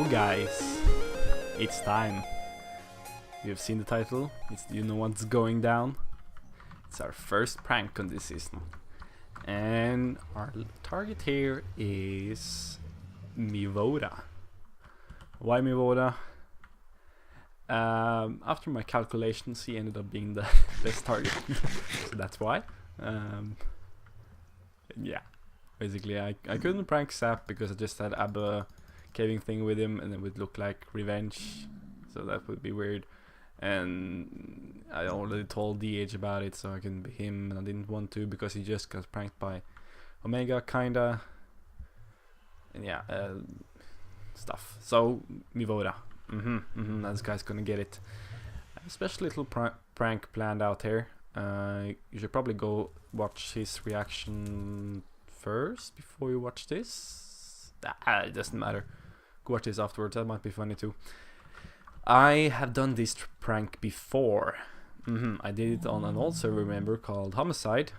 guys, it's time. You've seen the title, you know what's going down. It's our first prank on this season. And our target here is Mevoda. Why Mevoda? After my calculations, he ended up being the best target. So that's why. Yeah. Basically, I couldn't prank Sap because I just had Abba caving thing with him and it would look like revenge. So that would be weird. And I already told DH about it, so I couldn't be him, and I didn't want to because he just got pranked by Omega, kinda. And yeah, stuff. So, Mevoda. This guy's gonna get it. A special little prank planned out here. You should probably go watch his reaction first before you watch this. It doesn't matter. Go watch this afterwards, that might be funny too. I have done this prank before. I did it on an old server member called Homicide,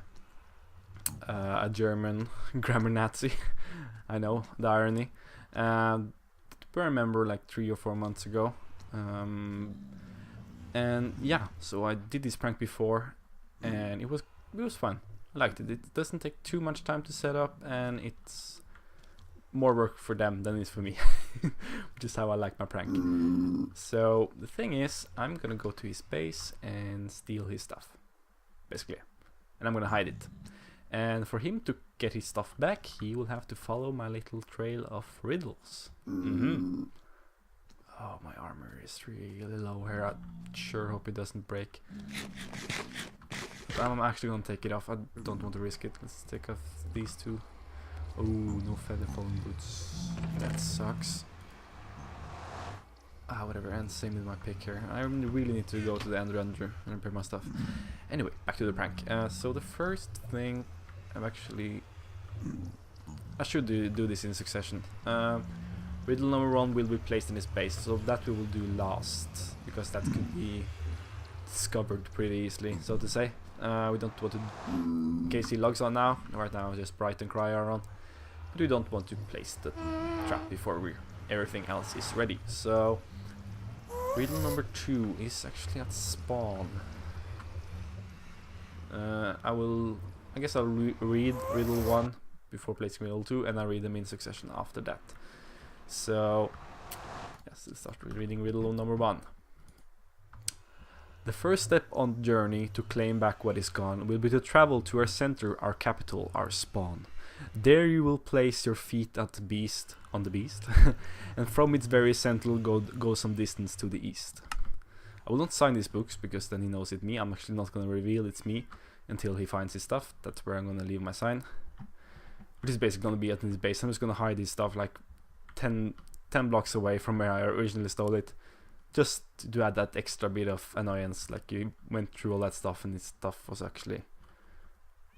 a German grammar Nazi. I know, the irony. I remember like 3 or 4 months ago. And yeah, so I did this prank before, and it was fun. I liked it. It doesn't take too much time to set up, and it's more work for them than it is for me, which is how I like my prank. So the thing is, I'm gonna go to his base and steal his stuff, basically, and I'm gonna hide it. And for him to get his stuff back, he will have to follow my little trail of riddles. Oh, my armor is really low here. I sure hope it doesn't break. But I'm actually gonna take it off. I don't want to risk it. Let's take off these two. Oh, no feather falling boots. That sucks. Whatever. And same with my pick here. I really need to go to the end render and repair my stuff. Anyway, back to the prank. So the first thing, I should do this in succession. Riddle number 1 will be placed in his base, so that we will do last, because that could be discovered pretty easily, so to say. We don't want to, in case he logs on now, right now just Bright and Cry are on, but we don't want to place the trap before everything else is ready. So riddle number 2 is actually at spawn. I guess I'll read riddle 1 before placing riddle 2, and I'll read them in succession after that. So yes, let's start with reading riddle number 1. The first step on the journey to claim back what is gone will be to travel to our center, our capital, our spawn. There you will place your feet on the beast, and from its very center go some distance to the east. I will not sign these books because then he knows it's me. I'm actually not going to reveal it's me until he finds his stuff. That's where I'm going to leave my sign, which is basically going to be at his base. I'm just going to hide his stuff like 10 blocks away from where I originally stole it, just to add that extra bit of annoyance, like you went through all that stuff and his stuff was actually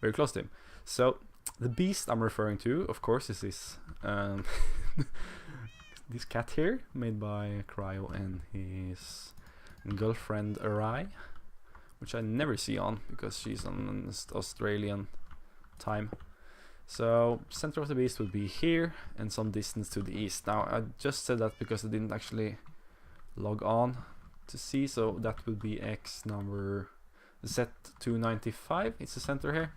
very close to him. So the beast I'm referring to, of course, is this this cat here, made by Cryo and his girlfriend Arai, which I never see on because she's on an Australian time. So center of the beast will be here and some distance to the east. Now I just said that because I didn't actually log on to see, so that will be X number Z295. It's the center here.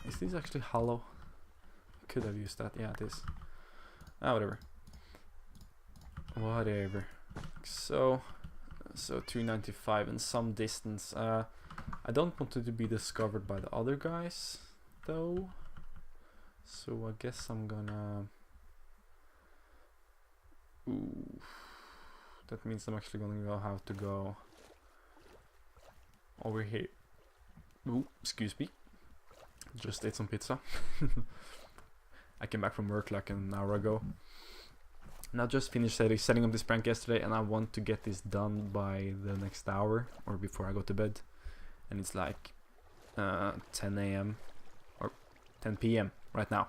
Is this actually hollow? Could have used that. Yeah, it is. Whatever. So 295 and some distance. I don't want it to be discovered by the other guys though, so I guess I'm gonna that means I'm actually gonna have to go over here. Excuse me, just ate some pizza. I came back from work like an hour ago. And I just finished setting up this prank yesterday, and I want to get this done by the next hour or before I go to bed. And it's like 10 AM or 10 PM right now.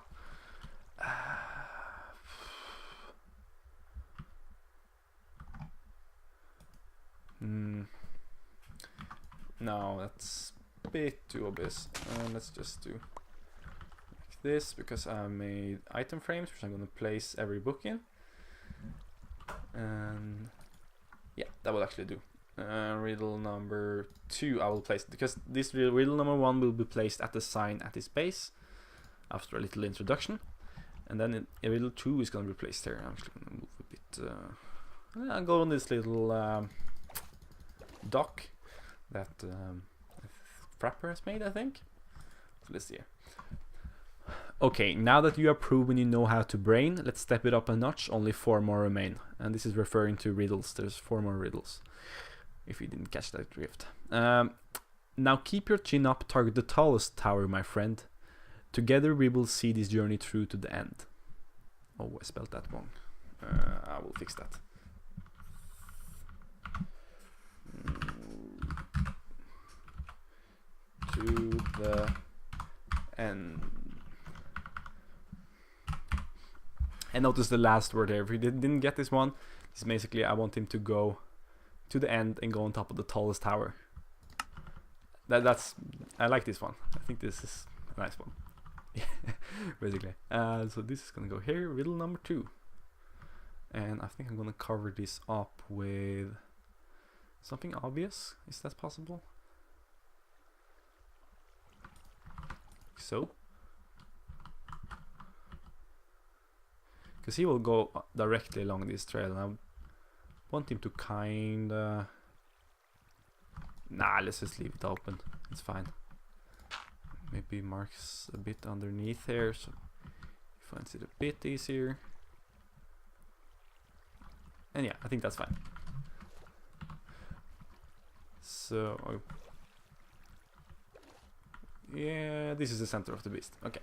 No, that's a bit too obvious. Let's just do like this because I made item frames which I'm going to place every book in. And yeah, that will actually do. Riddle number 2 I will place, because this riddle number 1 will be placed at the sign at its base after a little introduction, and then riddle 2 is going to be placed here. I'm actually going to move a bit. I'll go on this little dock that Frapper has made, I think. So let's see here. Okay, now that you have proven you know how to brain, let's step it up a notch. Only 4 more remain, and this is referring to riddles. There's 4 more riddles, if you didn't catch that drift. Now keep your chin up, target the tallest tower, my friend. Together we will see this journey through to the end. Oh, I spelled that wrong. I will fix that. To the end. And notice the last word there. If you didn't get this one, it's basically I want him to go to the end and go on top of the tallest tower. I like this one. I think this is a nice one. Basically. So this is gonna go here, riddle number 2. And I think I'm gonna cover this up with something obvious. Is that possible? So, because he will go directly along this trail, and I want him to kinda... Nah, let's just leave it open. It's fine. Maybe marks a bit underneath here, so he finds it a bit easier. And yeah, I think that's fine. So, yeah, this is the center of the beast. Okay,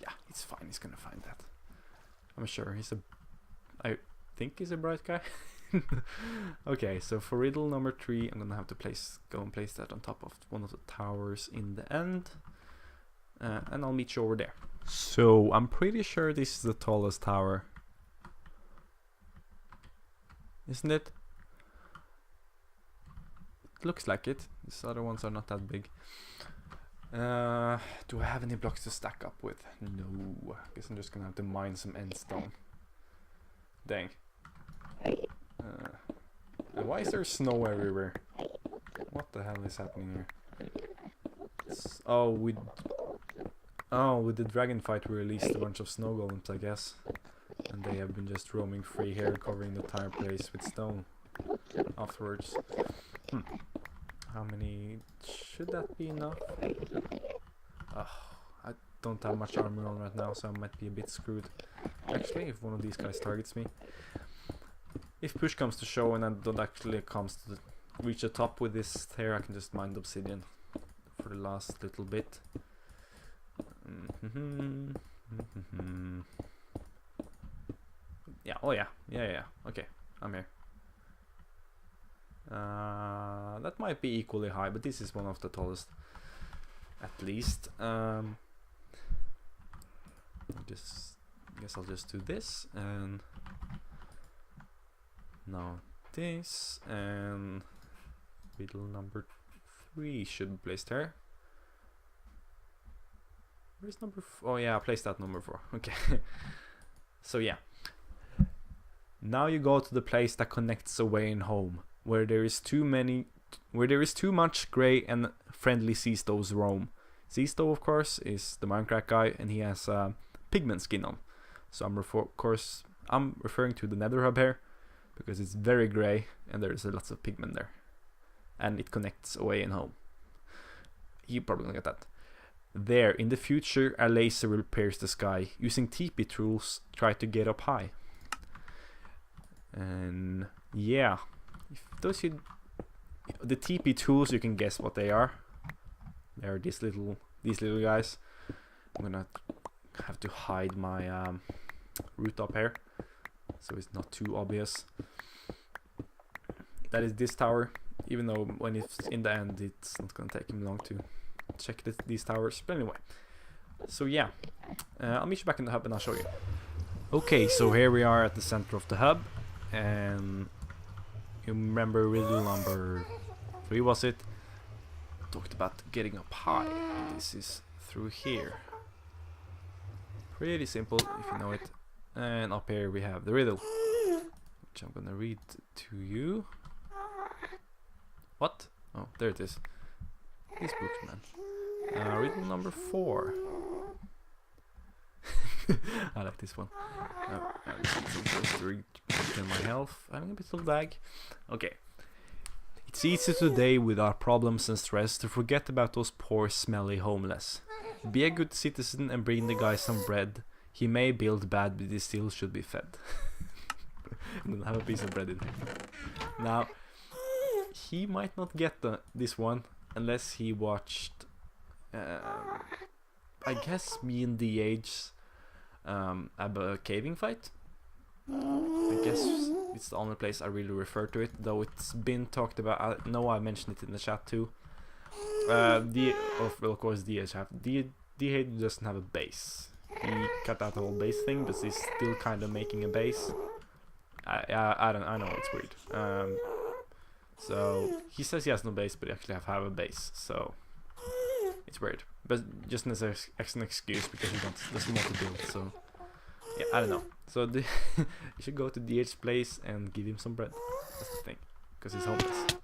yeah, it's fine. He's gonna find that. I'm sure I think he's a bright guy. Okay, so for riddle number 3, I'm gonna have to go and place that on top of one of the towers in the end, and I'll meet you over there. So I'm pretty sure this is the tallest tower, isn't it? It looks like it. These other ones are not that big. Do I have any blocks to stack up with? No. I guess I'm just gonna have to mine some endstone. Dang. And why is there snow everywhere? What the hell is happening here? With the dragon fight we released a bunch of snow golems, I guess. And they have been just roaming free here, covering the entire place with stone afterwards. How many? Should that be enough? I don't have much armor on right now, so I might be a bit screwed. Actually, if one of these guys targets me. If push comes to shove and I don't actually reach the top with this here, I can just mine the obsidian for the last little bit. Yeah, oh yeah. Okay, I'm here. That might be equally high, but this is one of the tallest, at least. I guess I'll just do this, and now this, and riddle number 3 should be placed here. Where's number 4? Oh yeah, I placed that number 4. Okay. So yeah. Now you go to the place that connects away and home, where there is too much grey and friendly sea stoves roam. Sea stove, of course, is the Minecraft guy, and he has a pigment skin on. So I'm referring to the Nether hub here, because it's very grey and there's lots of pigment there, and it connects away and home. You probably gonna get that. There, in the future, a laser will pierce the sky. Using TP tools, try to get up high. And yeah, the TP tools, you can guess what they are. They are these little guys. I'm gonna have to hide my root up here, so it's not too obvious. That is this tower, even though when it's in the end, it's not gonna take him long to check these towers. But anyway, so yeah, I'll meet you back in the hub and I'll show you. Okay, so here we are at the center of the hub, and you remember riddle number 3, was it? Talked about getting up high. This is through here. Pretty simple if you know it. And up here we have the riddle, which I'm gonna read to you. What? Oh, there it is. This book, man. Riddle number 4. I like this one. I'm supposed to read my health. I'm having a bit of lag. Okay. It's easy today with our problems and stress to forget about those poor, smelly homeless. Be a good citizen and bring the guy some bread. He may build bad, but he still should be fed. And then have a piece of bread in here. Now, he might not get this one unless he watched, I guess, me and DH's ABBA caving fight. I guess it's the only place I really refer to it, though it's been talked about. I know I mentioned it in the chat too. Of course, DH doesn't have a base. He cut out the whole base thing, but he's still kind of making a base. I know it's weird. So he says he has no base, but he actually have a base. So it's weird, but just as an excuse because he doesn't want to build. So yeah, I don't know. So you should go to DH's place and give him some bread. That's the thing, because he's homeless.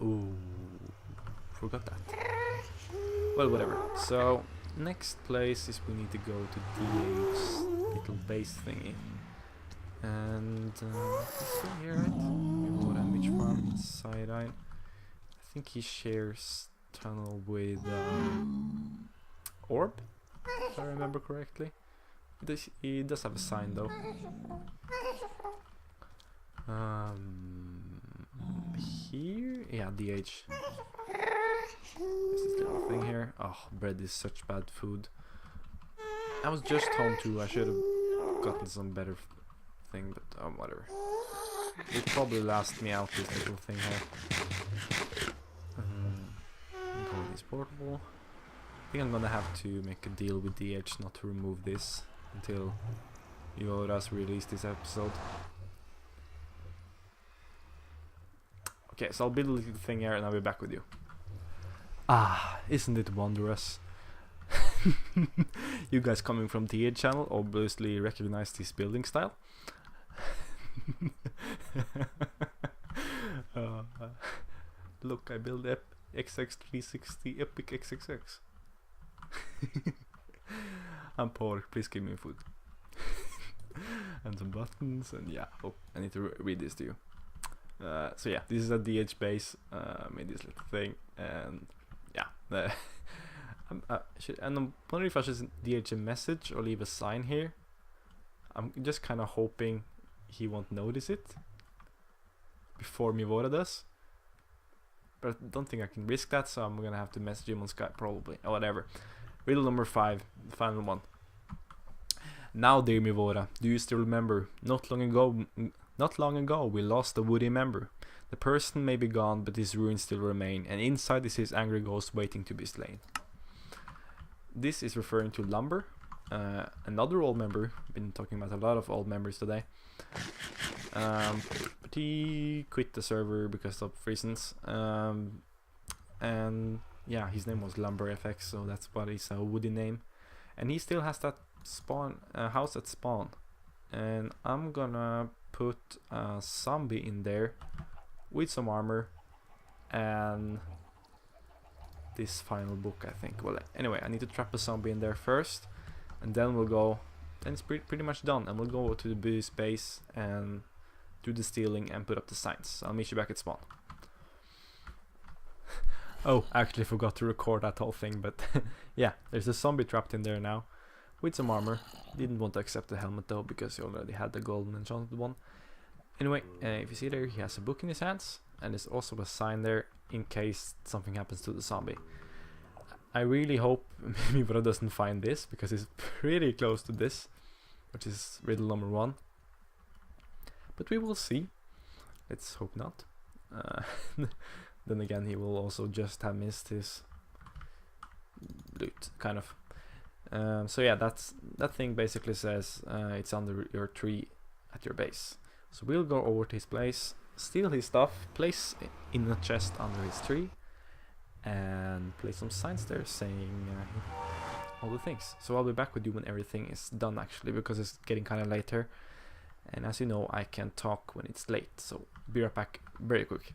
Ooh, forgot that. Well, whatever. So next place is we need to go to DH's little base thingy. And this thing here, right? Mevoda and Witch Farm, Side-Eye. I think he shares tunnel with Orb, if I remember correctly. He does have a sign though. Here, yeah, DH. This little thing here. Oh, bread is such bad food. I was just home too. I should have gotten some better thing, but whatever. It probably last me out, this little thing here. Is portable. I think I'm gonna have to make a deal with DH not to remove this until Mevoda's released this episode. Okay, so I'll build a little thing here and I'll be back with you. Ah, isn't it wondrous? You guys coming from DH channel obviously recognize this building style. Look, I built XX360 Epic XXX. I'm poor, please give me food. And some buttons, and yeah, oh, I need to read this to you. So yeah, this is a DH base. Made this little thing, and yeah, I'm wondering if I should DH a message or leave a sign here. I'm just kind of hoping he won't notice it before Mevoda does. But I don't think I can risk that, so I'm gonna have to message him on Skype probably, or whatever. Riddle number 5, the final one. Now, dear Mevoda, do you still remember? Not long ago, we lost a woody member. The person may be gone, but his ruins still remain, and inside is his angry ghost waiting to be slain. This is referring to Lumber, another old member. Been talking about a lot of old members today. But he quit the server because of reasons. And yeah, his name was Lumber FX, so that's what is a woody name. And he still has that spawn house at spawn. And I'm gonna put a zombie in there with some armor and this final book, I think. Well, anyway, I need to trap a zombie in there first, and then we'll go. Then it's pretty much done, and we'll go to the base base and do the stealing and put up the signs. So I'll meet you back at spawn. Oh, I actually forgot to record that whole thing, but yeah, there's a zombie trapped in there now with some armor. Didn't want to accept the helmet though because he already had the golden enchanted one. Anyway, if you see there, he has a book in his hands, and there's also a sign there in case something happens to the zombie. I really hope Mevoda doesn't find this because it's pretty close to this, which is riddle number 1. But we will see. Let's hope not. Then again, he will also just have missed his loot, kind of. So yeah, that thing basically says it's under your tree at your base. So we'll go over to his place, steal his stuff, place it in a chest under his tree, and place some signs there saying all the things. So I'll be back with you when everything is done, actually, because it's getting kind of later. And as you know, I can't talk when it's late, so be right back very quick.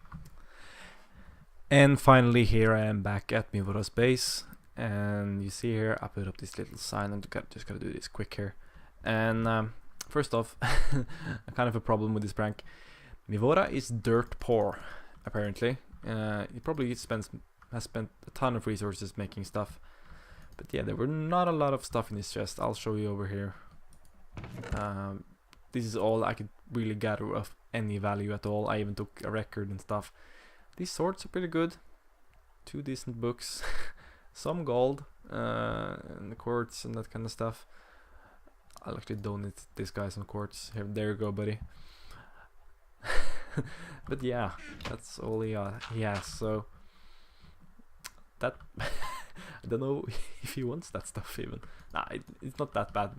And finally, here I am back at Mevoda's base. And you see here, I put up this little sign. I'm just gonna do this quick here. And first off, kind of a problem with this prank. Mevoda is dirt poor, apparently. He probably has spent a ton of resources making stuff. But yeah, there were not a lot of stuff in his chest. I'll show you over here. This is all I could really gather of any value at all. I even took a record and stuff. These swords are pretty good. 2 decent books. Some gold. And the quartz and that kind of stuff. I'll actually donate this guy some quartz. Here, there you go, buddy. But yeah, that's all he has. So that I don't know if he wants that stuff even. Nah, it's not that bad.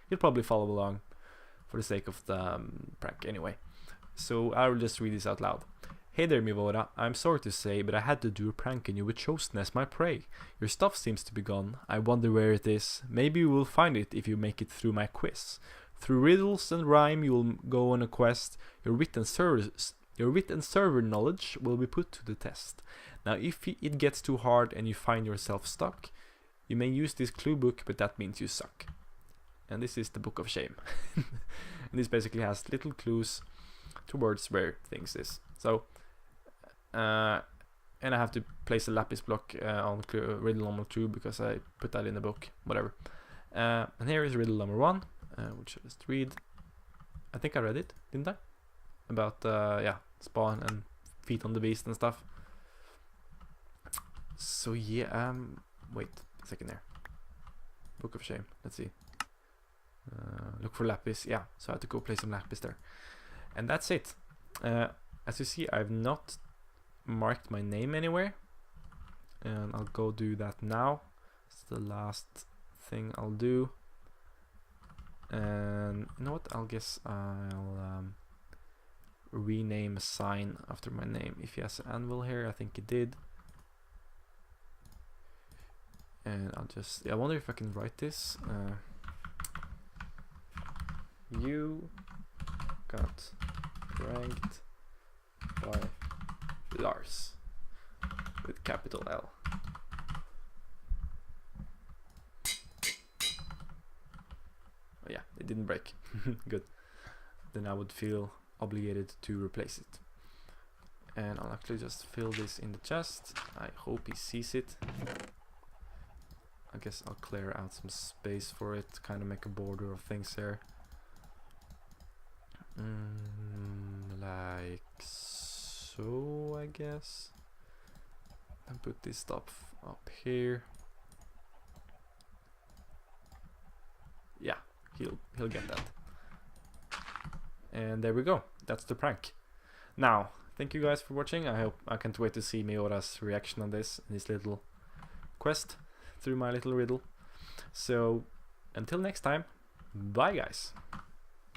He'll probably follow along for the sake of the prank anyway. So I will just read this out loud. Hey there, Mevoda. I'm sorry to say, but I had to do a prank on you with chosen as my prey. Your stuff seems to be gone. I wonder where it is. Maybe you will find it if you make it through my quiz. Through riddles and rhyme, you will go on a quest. Your wit and server knowledge will be put to the test. Now, if it gets too hard and you find yourself stuck, you may use this clue book, but that means you suck. And this is the Book of Shame. And this basically has little clues towards where things is. So, and I have to place a lapis block on riddle number 2 because I put that in the book. Whatever. And here is riddle number 1, which I just read. I think I read it, didn't I? About yeah, spawn and feet on the beast and stuff. So yeah, wait a second there. Book of Shame. Let's see. Look for lapis. Yeah, so I had to go play some lapis there. And that's it. As you see, I've not marked my name anywhere. And I'll go do that now. It's the last thing I'll do. And you know what? I'll guess I'll rename a sign after my name. If he has an anvil here, I think he did. And I'll just, I wonder if I can write this. You got pranked by Lars with capital L. Oh yeah, it didn't break. Good. Then I would feel obligated to replace it. And I'll actually just fill this in the chest. I hope he sees it. I guess I'll clear out some space for it, kind of make a border of things here. Like so, I guess. And put this stuff up here. Yeah, he'll get that. And there we go. That's the prank. Now, thank you guys for watching. I can't wait to see Mevoda's reaction on this little quest through my little riddle. So until next time, bye guys.